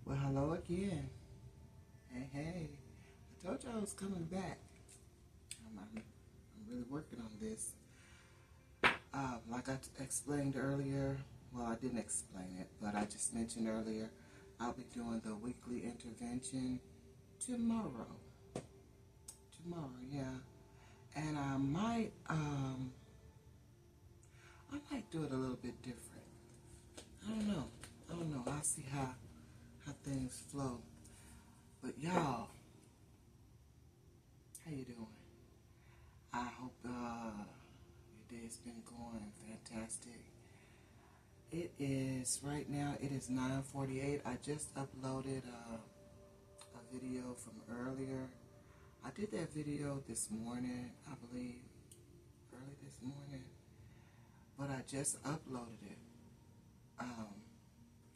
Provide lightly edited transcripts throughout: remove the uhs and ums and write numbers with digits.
Well, hello again. Hey, hey. I told you I was coming back. I'm really working on this. Like I explained earlier, well, I didn't explain it, but I just mentioned earlier, I'll be doing the weekly intervention tomorrow. Tomorrow, yeah. And I might do it a little bit different. I don't know. I'll see how things flow. But y'all, how you doing? I hope your day's been going fantastic. It is right now. It is 9:48. I just uploaded a video from earlier. I did that video this morning, I believe, early this morning, but I just uploaded it.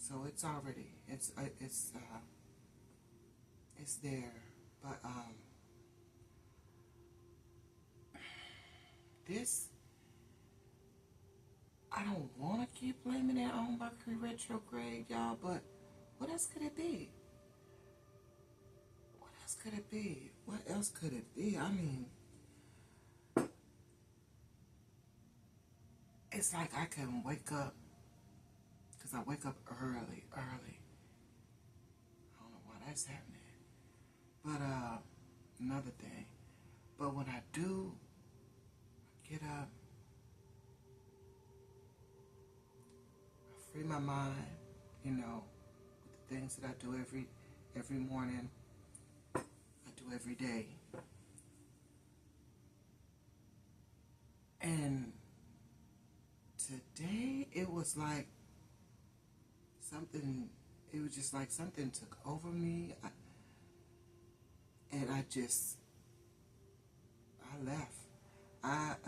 So it's already it's there. But this, I don't want to keep blaming it on Mercury retrograde, y'all, but what else could it be? What else could it be? What else could it be? I mean, it's like I can wake up, because I wake up early. I don't know why that's happening. But another thing. But when I do get up, I free my mind, with the things that I do every morning, I do every day. And today it was like it was just like something took over me. And I left.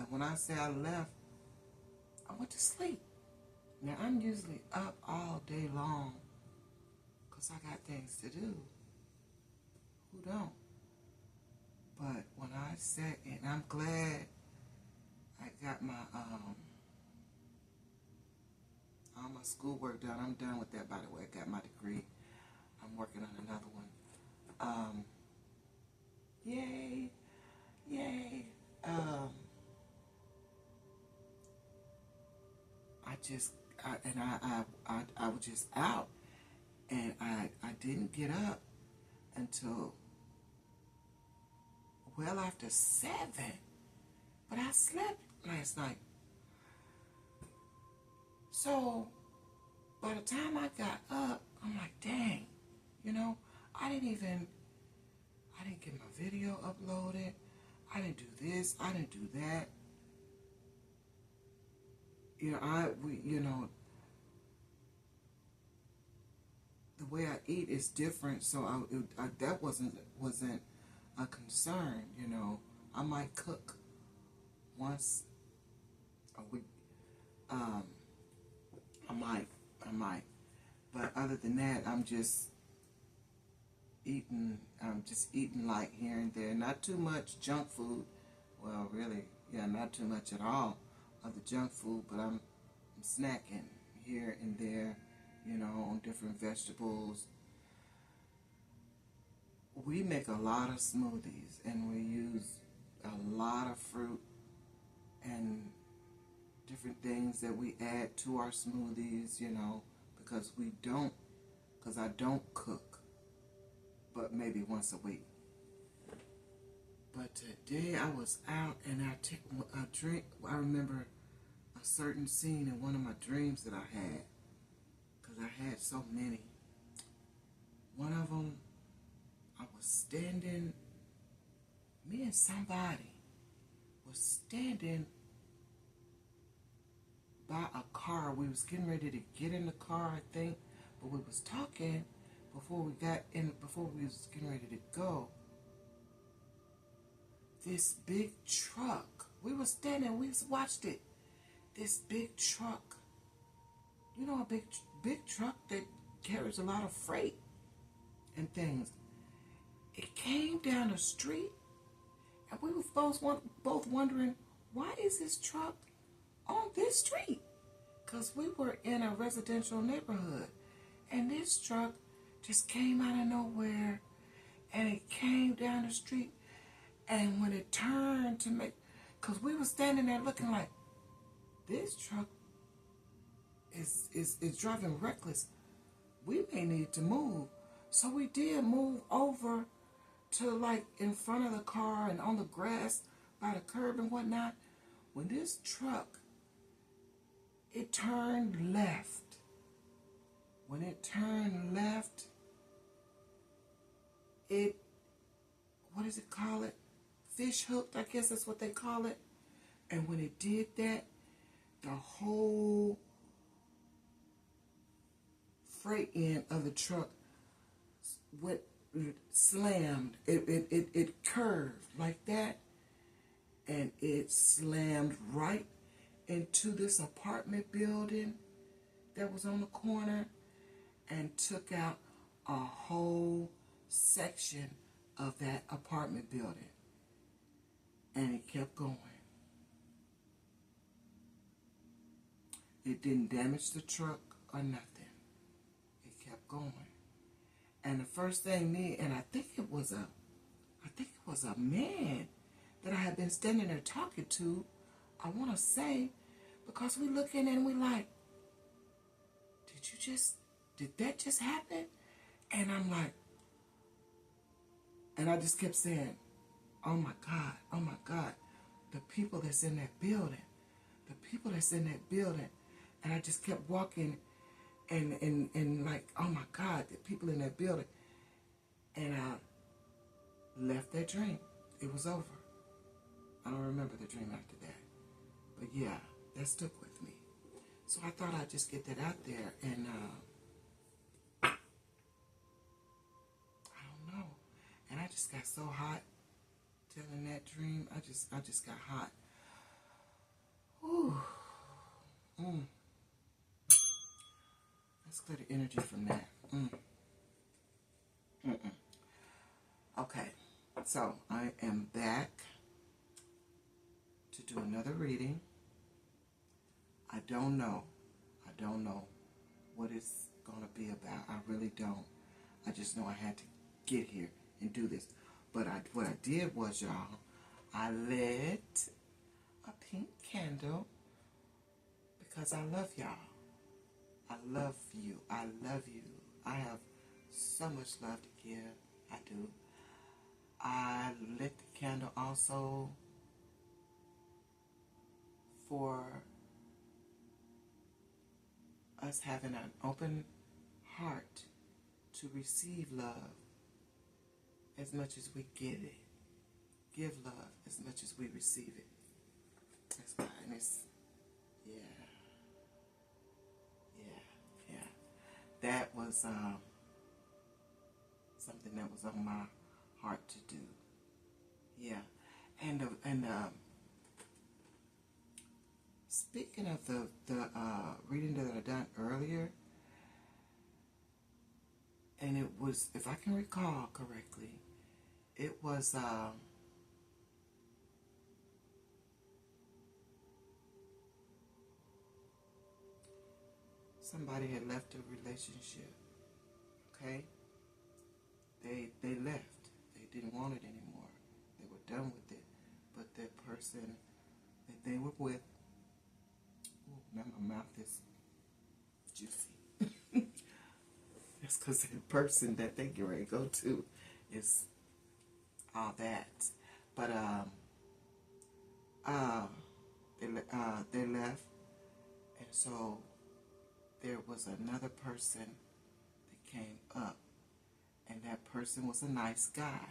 When I say I left, I went to sleep. Now, I'm usually up all day long because I got things to do. Who don't? But when I sat, and I'm glad I got my all my schoolwork done. I'm done with that, by the way. I got my degree. I'm working on another one. Yay. I was just out, and I didn't get up until well after 7. But I slept last night. So by the time I got up, I'm like, dang, I didn't get my video uploaded. I didn't do this. I didn't do that. The way I eat is different, so that wasn't a concern. I might cook once a week. I might, but other than that, I'm just eating light here and there. Not too much junk food. Well, really, yeah, not too much at all of the junk food, but I'm snacking here and there, on different vegetables. We make a lot of smoothies, and we use a lot of fruit and different things that we add to our smoothies, because I don't cook, but maybe once a week. But today I was out, and I took a drink. I remember a certain scene in one of my dreams that I had, because I had so many. One of them, I was standing, me and somebody was standing by a car. We was getting ready to get in the car, I think, but we was talking before we was getting ready to go. This big truck, we was standing, we watched it. This big truck, a big truck that carries a lot of freight and things. It came down the street, and we were both wondering, why is this truck on this street? Because we were in a residential neighborhood, and this truck just came out of nowhere, and it came down the street. And when it turned to make, because we were standing there looking like, this truck is driving reckless. We may need to move. So we did move over to like in front of the car and on the grass by the curb and whatnot. When this truck, it turned left. When it turned left, it, what does it call it? Fish hooked, I guess that's what they call it. And when it did that, the whole freight end of the truck went slammed. It curved like that, and it slammed right into this apartment building that was on the corner and took out a whole section of that apartment building. And it kept going. It didn't damage the truck or nothing. It kept going. And the first thing and I think it was a man that I had been standing there talking to, I want to say, because we looking and we like, did that just happen? And I'm like, and I just kept saying, oh my God, the people that's in that building, and I just kept walking and like, oh my God, the people in that building. And I left that dream. It was over. I don't remember the dream after that. But yeah, that stuck with me. So I thought I'd just get that out there. And I don't know. And I just got so hot telling that dream. I just got hot. Ooh. Let's clear the energy from that. Okay, so I am back to do another reading. I don't know what it's going to be about. I really don't. I just know I had to get here and do this. But what I did was, y'all, I lit a pink candle because I love y'all. I love you. I love you. I have so much love to give. I do. I lit the candle also for us having an open heart to receive love as much as we give it. Give love as much as we receive it. That's why. And it's, yeah. That was something that was on my heart to do. Yeah. And speaking of the reading that I done earlier, and it was, if I can recall correctly, it was somebody had left a relationship. Okay? They left. They didn't want it anymore. They were done with it. But that person that they were with, now my mouth is juicy. That's because the person that they get ready to go to is all that. But they left, and so there was another person that came up, and that person was a nice guy,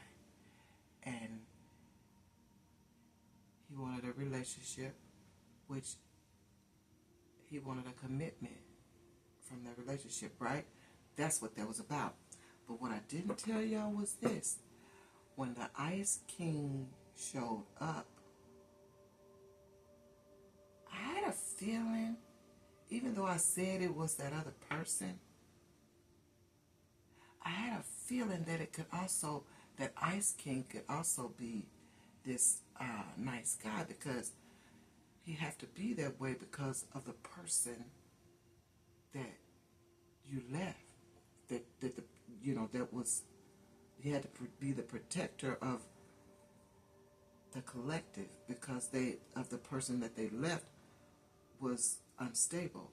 and he wanted a relationship, which he wanted a commitment from the relationship, right? That's what that was about. But what I didn't tell y'all was this. When the Ice King showed up, I had a feeling, even though I said it was that other person, I had a feeling that it could also, that Ice King could also be this nice guy, because he'd have to be that way because of the person that you left, that you know, he had to be the protector of the collective, because the person that they left was unstable.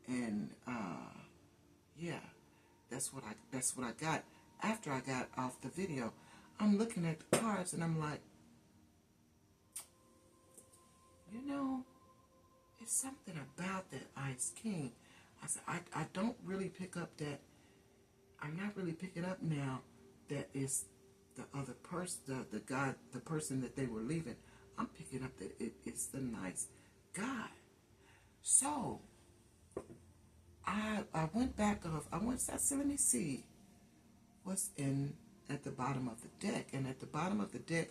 And yeah, that's what I got. After I got off the video, I'm looking at the cards and I'm like, you know, it's something about that Ice King. I said, I don't really pick up that. I'm not really picking up now that it's the other person, the person that they were leaving. I'm picking up that it's the nice guy. So I went back off. I said, let me see what's at the bottom of the deck. And at the bottom of the deck,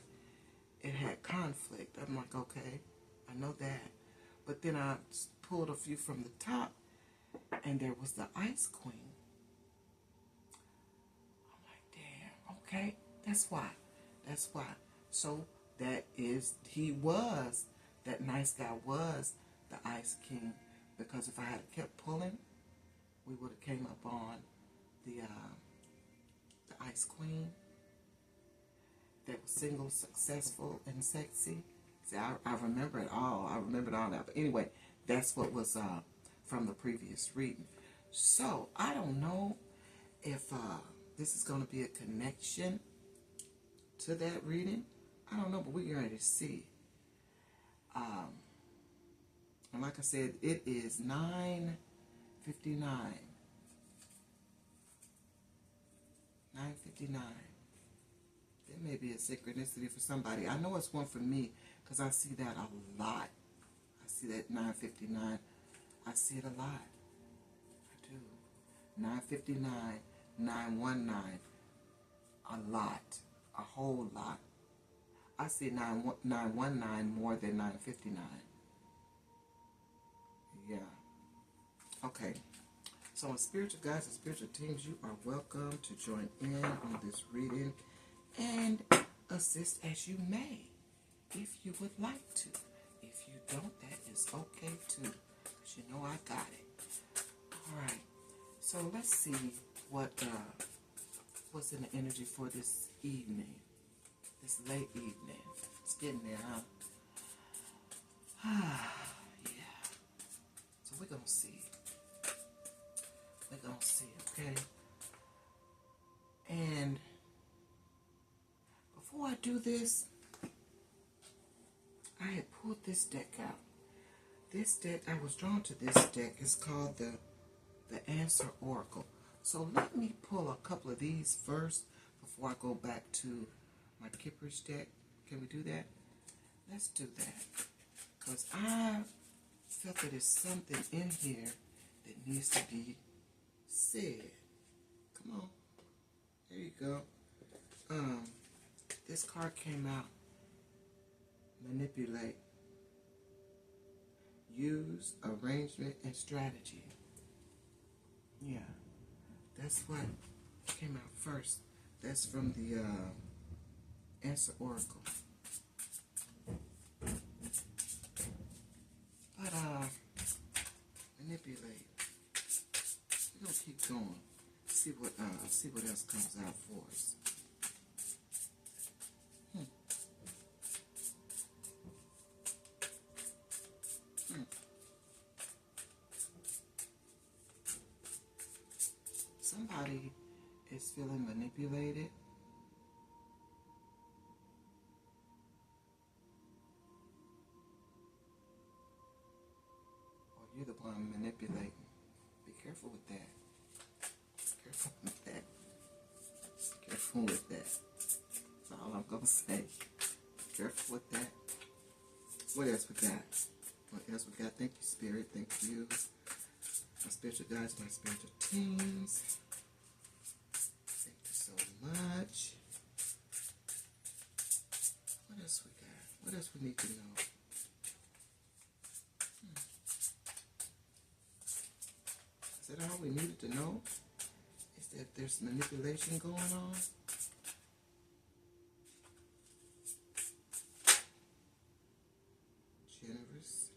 it had conflict. I'm like, okay, I know that. But then I pulled a few from the top, and there was the Ice Queen. I'm like, damn, okay, that's why. So that nice guy was the Ice King, because if I had kept pulling, we would have came up on the Ice Queen that was single, successful, and sexy. See, I remember it all. I remembered all that. But anyway, that's what was from the previous reading. So I don't know if this is going to be a connection to that reading. I don't know, but we're going to see. And like I said, it is 9:59. 9:59. It may be a synchronicity for somebody. I know it's one for me, because I see that a lot. I see that 9:59. I see it a lot. I do. 9:59, 9:19. A lot. A whole lot. I see 9:19 more than 9:59. Yeah. Okay. So on spiritual guides and spiritual teams, you are welcome to join in on this reading and assist as you may, if you would like to. If you don't, that is okay too, because you know I got it. All right. So let's see what's in the energy for this evening, this late evening. It's getting there, huh? Yeah. So we're gonna see. We're gonna see, okay? And before I do this, I had pulled this deck out. This deck, I was drawn to this deck. It's called the Answer Oracle. So let me pull a couple of these first before I go back to my Kippers deck. Can we do that? Let's do that. Because I felt that there's something in here that needs to be said. Come on. There you go. This card came out. Manipulate. Use arrangement and strategy. Yeah. That's what came out first. That's from the Answer Oracle. But manipulate. We're gonna keep going. See what else comes out for us. Somebody is feeling manipulated. Or you're the one manipulating. Be careful with that. Careful with that. Careful with that. That's all I'm going to say. Careful with that. What else we got? What else we got? Thank you, Spirit. Thank you. My spiritual guides, my spiritual teams. Thank you so much. What else we got? What else we need to know? Is that all we needed to know? Is that there's manipulation going on? Generous.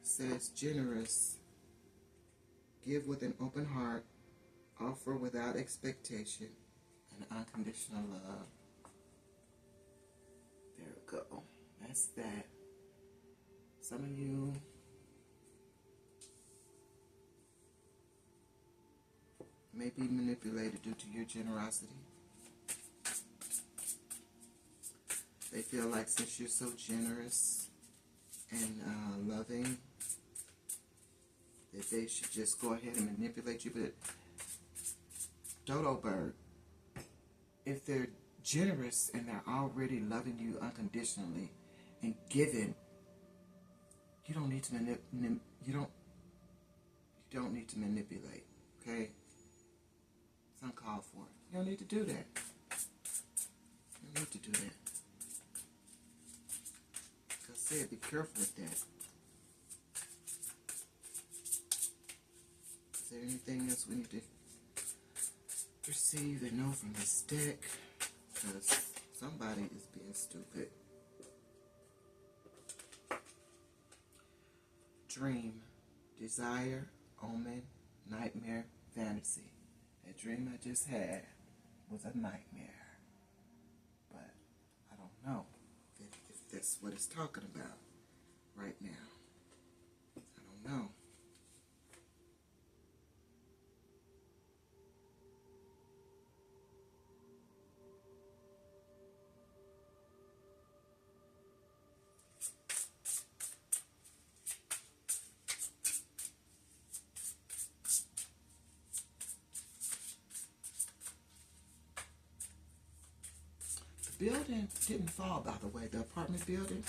Says generous. Give with an open heart. Offer without expectation. And unconditional love. There we go. That's that. Some of you may be manipulated due to your generosity. They feel like since you're so generous and loving, that they should just go ahead and manipulate you. But Dodo Bird, if they're generous and they're already loving you unconditionally and giving, you don't need to you don't need to manipulate. Okay, it's uncalled for. You don't need to do that. You don't need to do that. Like I said, be careful with that. Is there anything else we need to receive and know from this deck? Because somebody is being stupid. Dream, desire, omen, nightmare, fantasy. That dream I just had was a nightmare. But I don't know if that's what it's talking about right now. I don't know. Building didn't fall, by the way, the apartment building.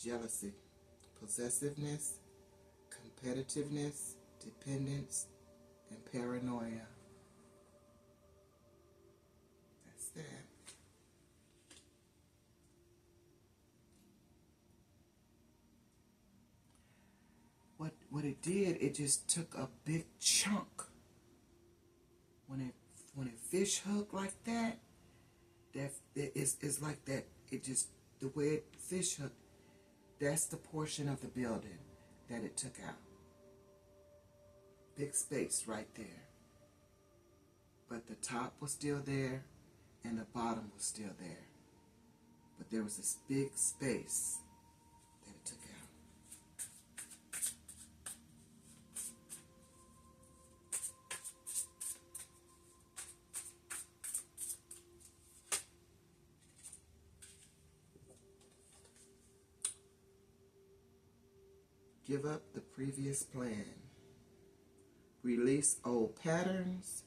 Jealousy, possessiveness, competitiveness, dependence, and paranoia. That's that. What it did, it just took a big chunk. When it fish hook like that, it's like that. It just, the way it fish hooked, that's the portion of the building that it took out. Big space right there. But the top was still there and the bottom was still there. But there was this big space that it took out. Give up the previous plan. Release old patterns.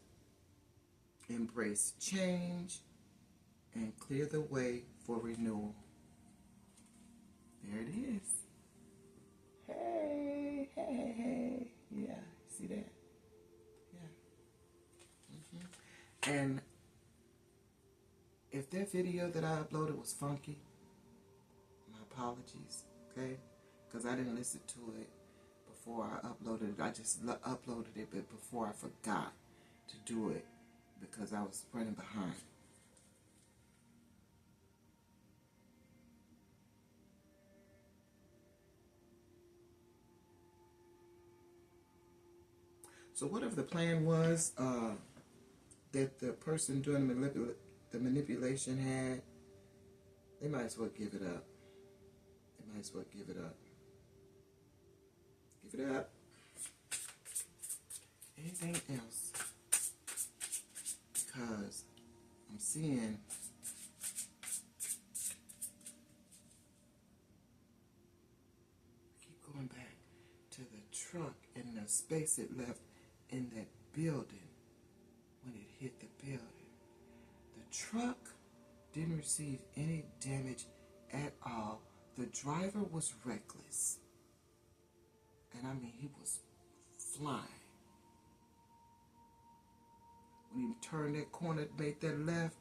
Embrace change. And clear the way for renewal. There it is. Hey, hey, hey, hey. Yeah, see that? Yeah. And if that video that I uploaded was funky, my apologies, okay? Because I didn't listen to it before I uploaded it. I just uploaded it, but before I forgot to do it because I was running behind. So whatever the plan was that the person doing the manipulation had, they might as well give it up. They might as well give it up. Give it up. Anything else? Because I'm seeing keep going back to the truck and the space it left in that building when it hit the building. The truck didn't receive any damage at all. The driver was reckless. And I mean, he was flying. When he turned that corner, made that left,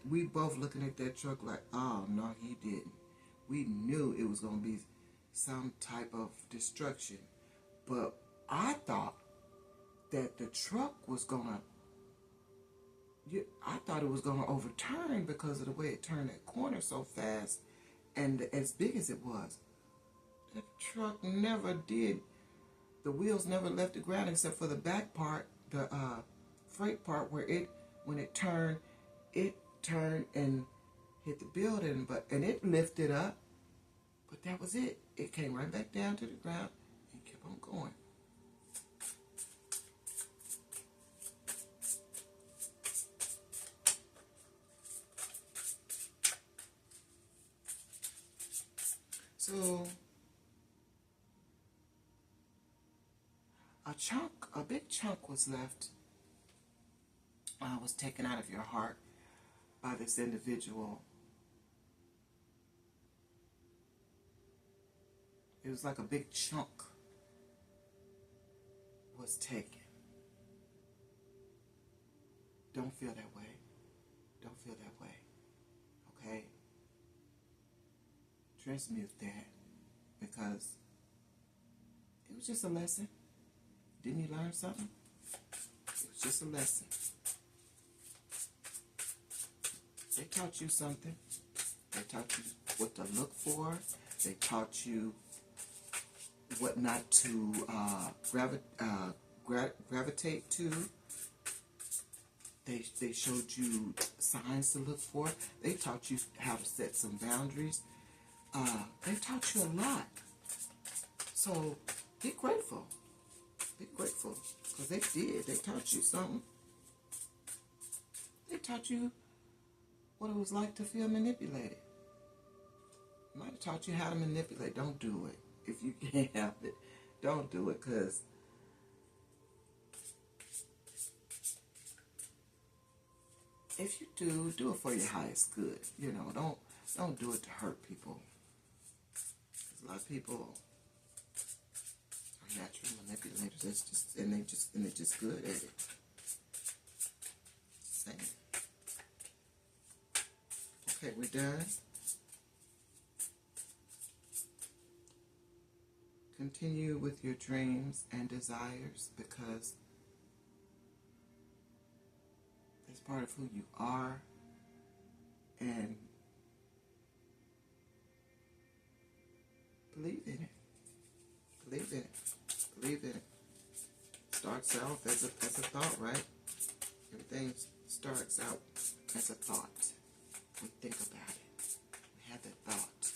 we both looking at that truck like, oh, no, he didn't. We knew it was going to be some type of destruction. But I thought that the truck was going to, I thought it was going to overturn because of the way it turned that corner so fast and as big as it was. That truck never did. The wheels never left the ground except for the back part, the freight part, where when it turned and hit the building, and it lifted up, but that was it. It came right back down to the ground and kept on going. So a big chunk was left, was taken out of your heart by this individual. It was like a big chunk was taken. Don't feel that way. Don't feel that way. Okay? Transmute that, because it was just a lesson. Didn't you learn something? It was just a lesson. They taught you something. They taught you what to look for. They taught you what not to gravitate to. They showed you signs to look for. They taught you how to set some boundaries. They taught you a lot. So be grateful. Be grateful, because they did. They taught you something. They taught you what it was like to feel manipulated. Might have taught you how to manipulate. Don't do it. If you can't help it, don't do it, because if you do it for your highest good. You know, don't do it to hurt people. Because a lot of people are natural manipulators. That's just and they're just good at it. Just saying. Okay, we're done. Continue with your dreams and desires, because it's part of who you are, and believe in it. Believe in it. Believe in it. Starts out as a thought, right? Everything starts out as a thought. We think about it. We have that thought.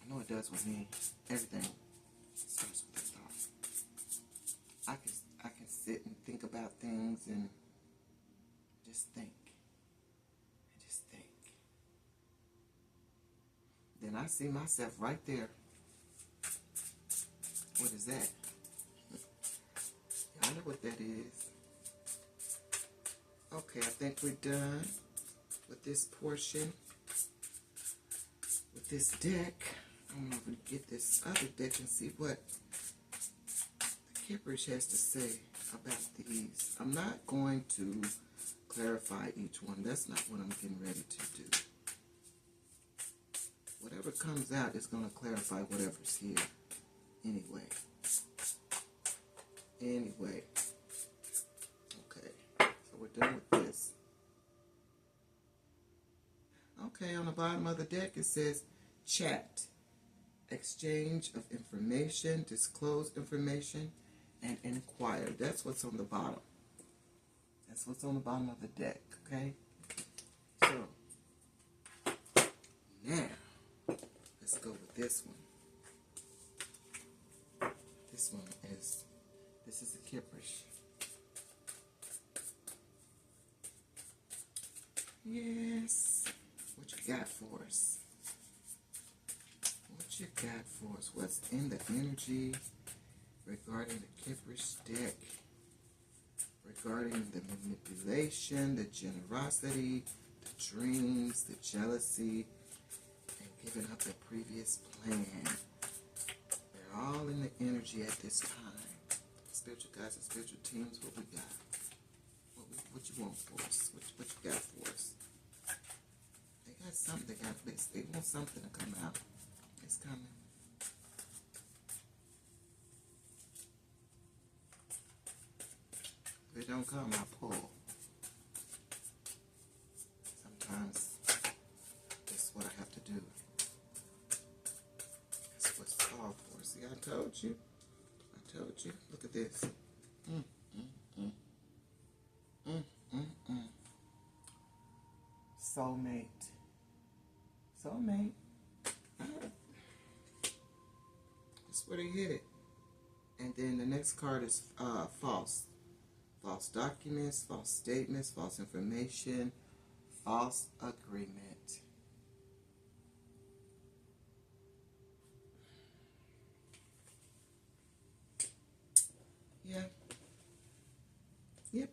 I know it does with me. Everything starts with a thought. I can sit and think about things and just think. And just think. Then I see myself right there. What is that? Y'all know what that is. Okay, I think we're done with this portion. With this deck. I'm going to get this other deck and see what the Kipperish has to say about these. I'm not going to clarify each one. That's not what I'm getting ready to do. Whatever comes out is going to clarify whatever's here. Anyway. Okay. So we're done with this. Okay, on the bottom of the deck it says chat. Exchange of information, disclose information, and inquire. That's what's on the bottom. That's what's on the bottom of the deck, okay? So, now, let's go with this one. This is a Kipperish. Yes. What you got for us? What you got for us? What's in the energy regarding the Kipperish deck? Regarding the manipulation, the generosity, the dreams, the jealousy, and giving up the previous plan. They're all in the energy at this time. Spiritual guides and spiritual teams, what we got? What you want for us? What you got for us? They got something. They want something to come out. It's coming. If it don't come, I pull. Sometimes that's what I have to do. See, I told you. I told you. Look at this. Mm, mm, mm. Mm, mm, mm. Soulmate. Soulmate. That's where they hit it. And then the next card is false. False documents, false statements, false information, false agreement. Yeah. Yep.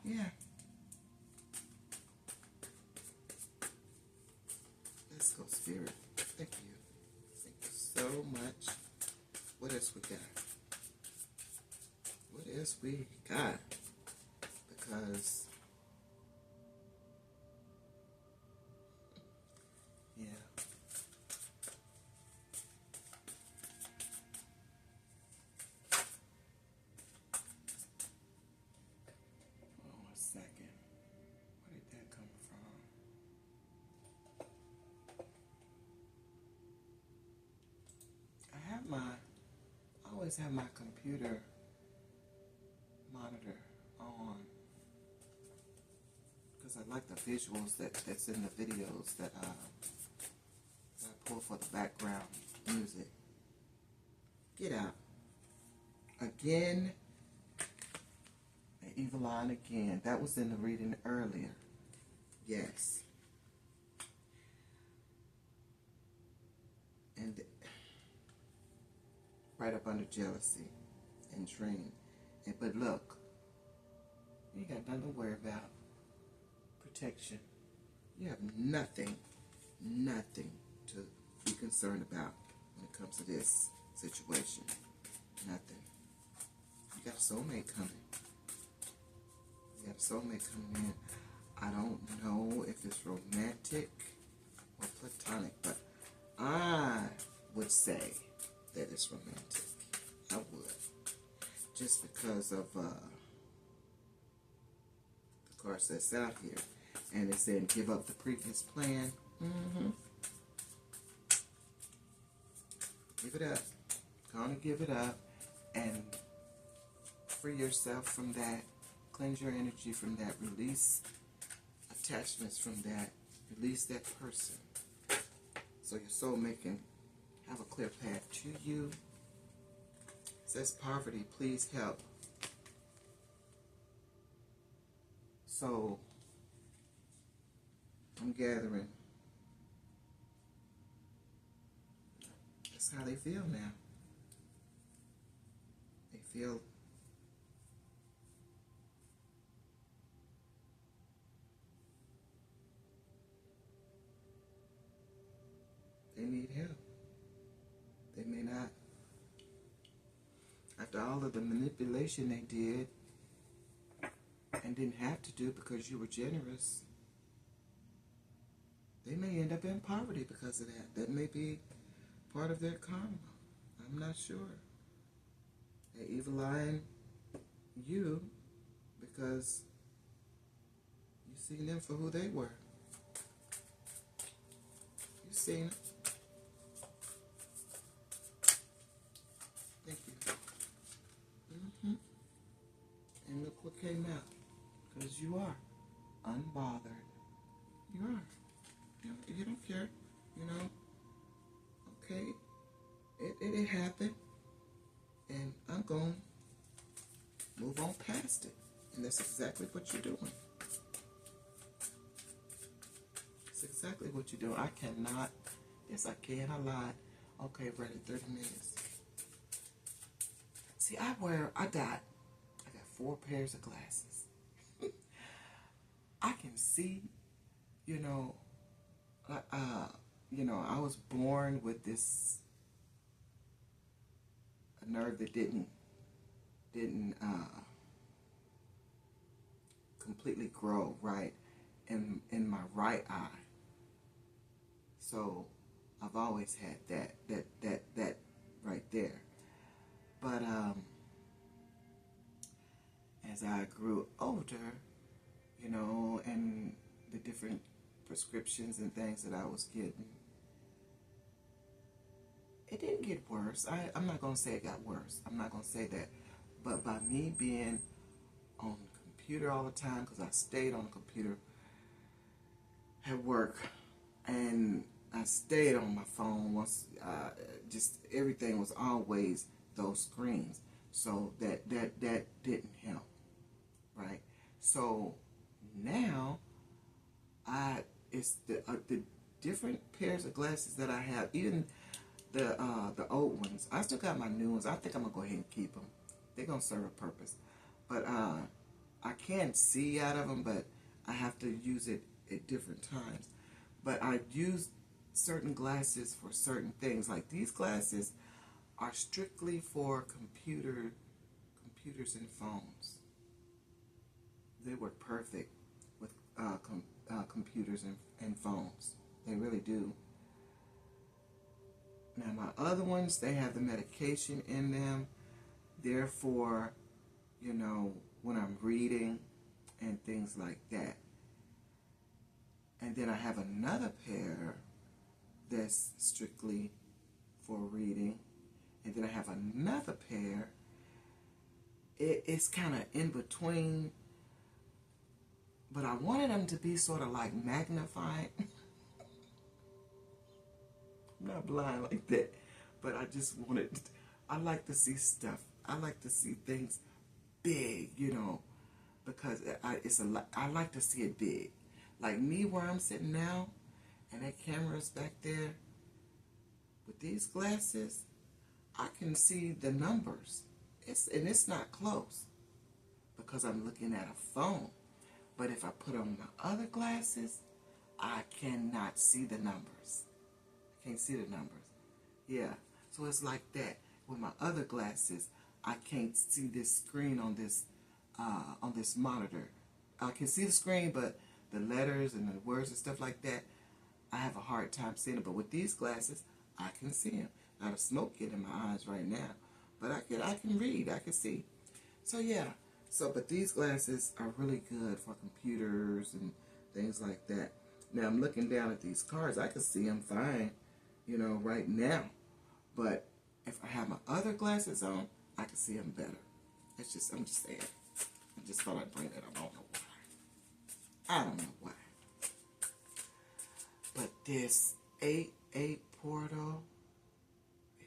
Yeah. Let's go, Spirit. Thank you. Thank you so much. What else we got? What else we got? Because, yeah. Hold on a second. Where did that come from? I always have my computer monitor on because I like the visuals that's in the videos that I pull for the background music. Get out. Again, the evil line again. That was in the reading earlier. Yes. And right up under jealousy and dream. But look, you got nothing to worry about. Protection. You have nothing to be concerned about when it comes to this situation. Nothing. You got a soulmate coming. You got a soulmate coming in. I don't know if it's romantic or platonic, but I would say that it's romantic. I would. Just because of the cards that's out here. And it's saying give up the previous plan. Give it up. Gonna give it up and free yourself from that. Cleanse your energy from that. Release attachments from that. Release that person. So your soulmate can have a clear path to you. It says poverty, please help. So I'm gathering. That's how they feel now. They feel they need help. They may not. After all of the manipulation they did and didn't have to do because you were generous, they may end up in poverty because of that. That may be part of their karma. I'm not sure. They evil eyeing you because you seen them for who they were. You seen them. Thank you. And look what came out. Because you are unbothered. You are. You don't care. You know. Okay. It happened. And I'm going to move on past it. And that's exactly what you're doing. It's exactly what you're doing. I cannot. Yes, I can. I lied. Okay, ready. 30 minutes. See, I got 4 pairs of glasses. I can see, I was born with this nerve that didn't completely grow right in my right eye. So I've always had that right there. But as I grew older, and the different prescriptions and things that I was getting, it didn't get worse. I'm not going to say it got worse. I'm not going to say that. But by me being on the computer all the time, because I stayed on the computer at work, and I stayed on my phone once, just everything was always those screens. So that didn't help, right? So now it's the different pairs of glasses that I have, even the old ones. I still got my new ones. I think I'm gonna go ahead and keep them. They're gonna serve a purpose. But I can see out of them, but I have to use it at different times. But I use certain glasses for certain things. Like these glasses are strictly for computers and phones. They work perfect with computers and phones. They really do. Now my other ones, they have the medication in them. Therefore, you know, when I'm reading and things like that. And then I have another pair that's strictly for reading. And then I have another pair. It's kind of in between. But I wanted them to be sort of like magnified. I'm not blind like that. But I just wanted, I like to see stuff. I like to see things big, you know. Because I like to see it big. Like me where I'm sitting now, and that camera's back there. With these glasses, I can see the numbers. It's not close because I'm looking at a phone. But if I put on my other glasses, I cannot see the numbers. I can't see the numbers. Yeah, so it's like that. With my other glasses, I can't see this screen on this monitor. I can see the screen, but the letters and the words and stuff like that, I have a hard time seeing it. But with these glasses, I can see them. Now the smoke getting in my eyes right now, but I can read. I can see. So yeah. So but these glasses are really good for computers and things like that. Now I'm looking down at these cards. I can see them fine, you know, right now. But if I have my other glasses on, I can see them better. I'm just saying. I just thought I'd bring that up. I don't know why. I don't know why. But this 8-8 portal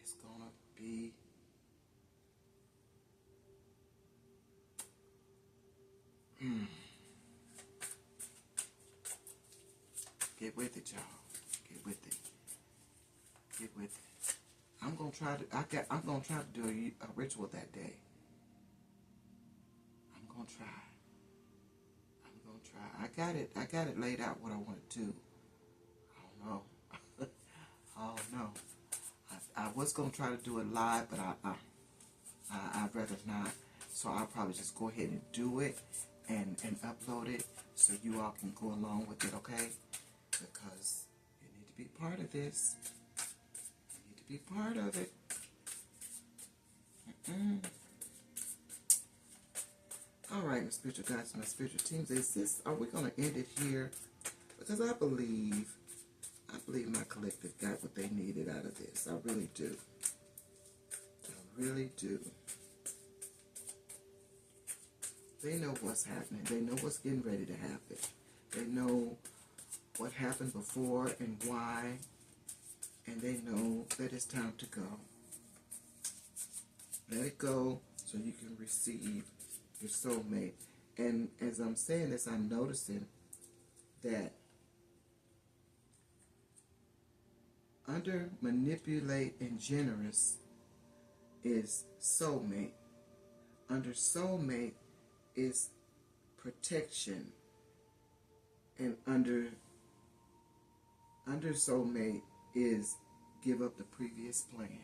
is gonna be get with it, y'all. Get with it. Get with it. I'm gonna try to do a ritual that day. I'm gonna try. I got it laid out what I want to do. I don't know. I don't know. I was gonna try to do it live, but I'd rather not. So I'll probably just go ahead and do it and upload it so you all can go along with it, okay? Because you need to be part of this. You need to be part of it. All right, my spiritual guides, my spiritual teams, are we going to end it here? Because I believe my collective got what they needed out of this. I really do. I really do. They know what's happening. They know what's getting ready to happen. They know what happened before and why. And they know that it's time to go. Let it go so you can receive your soulmate. And as I'm saying this, I'm noticing that under manipulate and generous is soulmate. Under soulmate is protection. And under soulmate is give up the previous plan.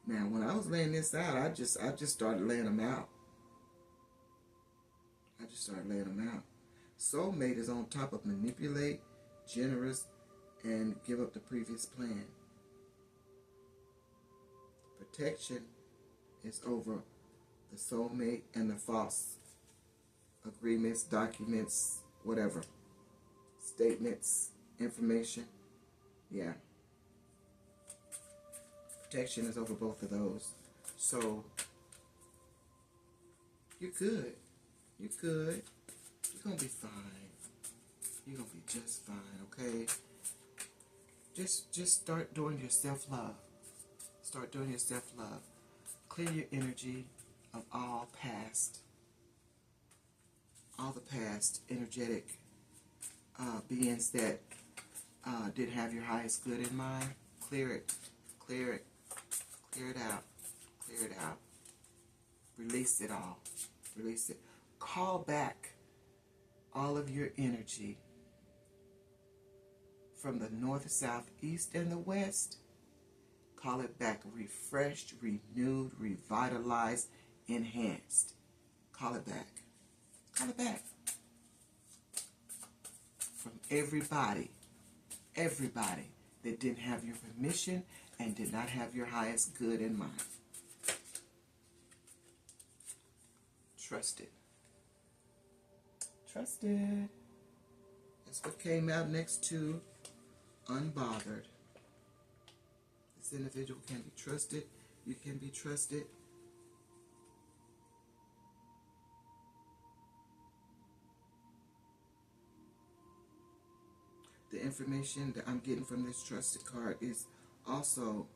Now, when I was laying this out, I just started laying them out. I just started laying them out. Soulmate is on top of manipulate, generous, and give up the previous plan. Protection is over the soulmate and the false agreements, documents, whatever. Statements, information. Yeah. protection is over both of those. So you're good. You're good. You're going to be fine. You're going to be just fine, okay? Just start doing your self-love. Start doing your self-love. Clear your energy of all the past energetic beings that didn't have your highest good in mind. Clear it. Clear it. Clear it out. Clear it out. Release it all. Release it. Call back all of your energy from the north, south, east, and the west. Call it back refreshed, renewed, revitalized, enhanced. Call it back. Call it back. From everybody that didn't have your permission and did not have your highest good in mind. Trust it. Trust it. That's what came out next to unbothered. This individual can be trusted. You can be trusted. The information that I'm getting from this trusted card is also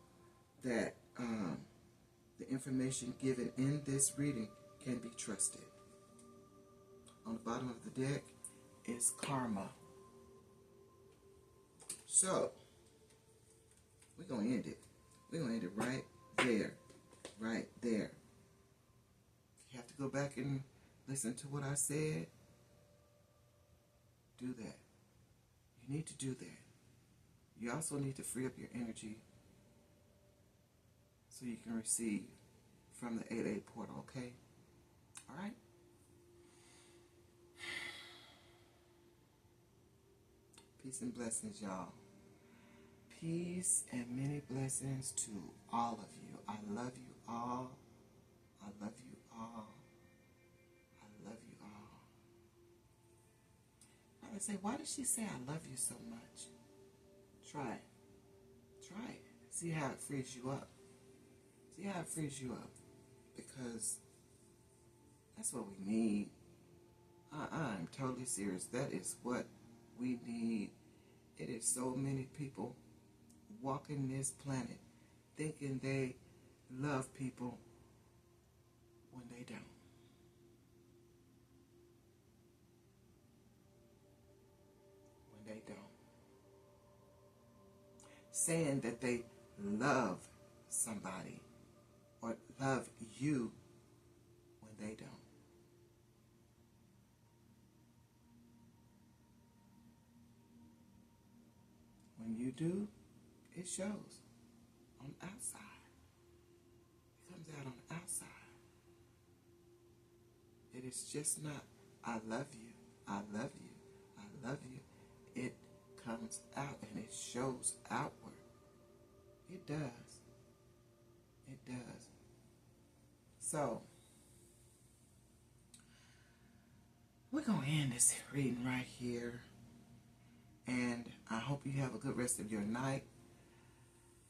that the information given in this reading can be trusted. On the bottom of the deck is karma. So, we're going to end it. We're going to end it right there. Right there. If you have to go back and listen to what I said, do that. You need to do that. You also need to free up your energy so you can receive from the 8-8 portal, okay? All right? Peace and blessings, y'all. Peace and many blessings to all of you. I love you all. I love you all. I love you all. I would say, why does she say I love you so much? Try it. Try it. See how it frees you up. See how it frees you up. Because that's what we need. I'm totally serious. That is what we need. It is so many people walking this planet thinking they love people when they don't. When they don't. Saying that they love somebody or love you when they don't. When you do, it shows on the outside. It comes out on the outside. It is just not, I love you, I love you, I love you. It comes out and it shows outward. It does. It does. So, we're going to end this reading right here. And I hope you have a good rest of your night.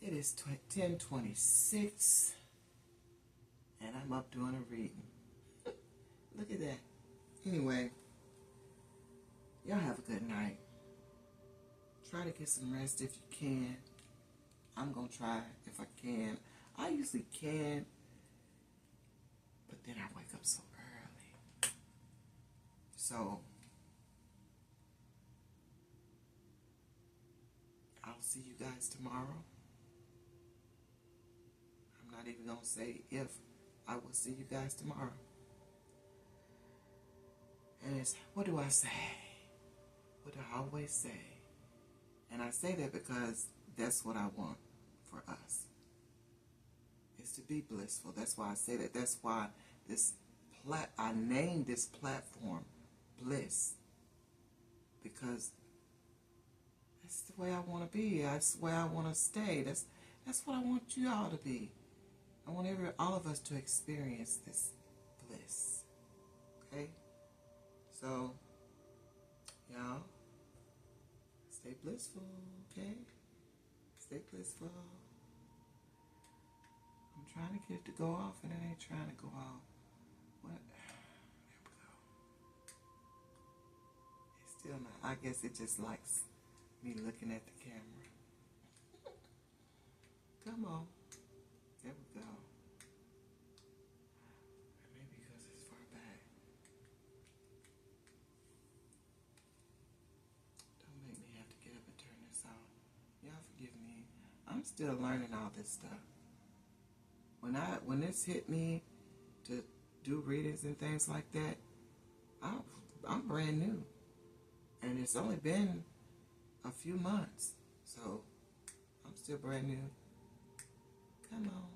It is 10:26, and I'm up doing a reading. Look at that. Anyway, y'all have a good night. Try to get some rest if you can. I'm going to try if I can. I usually can, but then I wake up so early. So, I'll see you guys tomorrow. I'm not even going to say if. I will see you guys tomorrow. And it's, what do I say? What do I always say? And I say that because that's what I want for us. Is to be blissful. That's why I say that. That's why I named this platform Bliss. Because that's the way I want to be. That's the way I want to stay. That's what I want you all to be. I want all of us to experience this bliss. Okay? So, y'all, stay blissful, okay? Stay blissful. I'm trying to get it to go off and it ain't trying to go off. What? There we go. It's still not. I guess it just likes me looking at the camera. Come on. There we go. Maybe because it's far back. Don't make me have to get up and turn this off. Y'all forgive me. I'm still learning all this stuff. When this hit me to do readings and things like that, I'm brand new. And it's only been a few months. So I'm still brand new. Come on.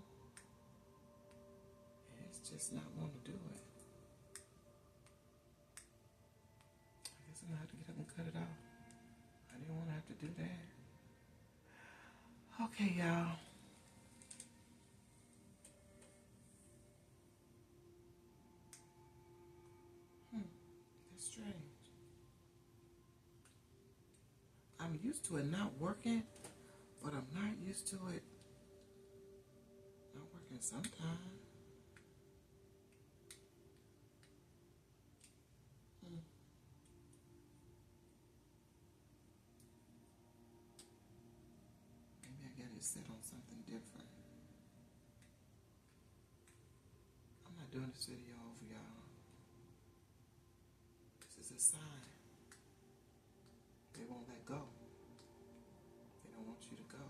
And it's just not wanting to do it. I guess I'm going to have to get up and cut it off. I didn't want to have to do that. Okay, y'all. That's strange. I'm used to it not working, but I'm not used to it not working sometimes. Maybe I got it set on something different. I'm not doing this video over y'all. This is a sign. They won't let go. They don't want you to go.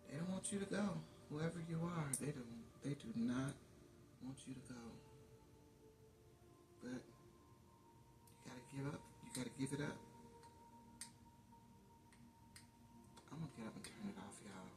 They don't want you to go. Whoever you are, they do not want you to go. But you gotta give up. You gotta give it up. I'm gonna get up and turn it off, y'all.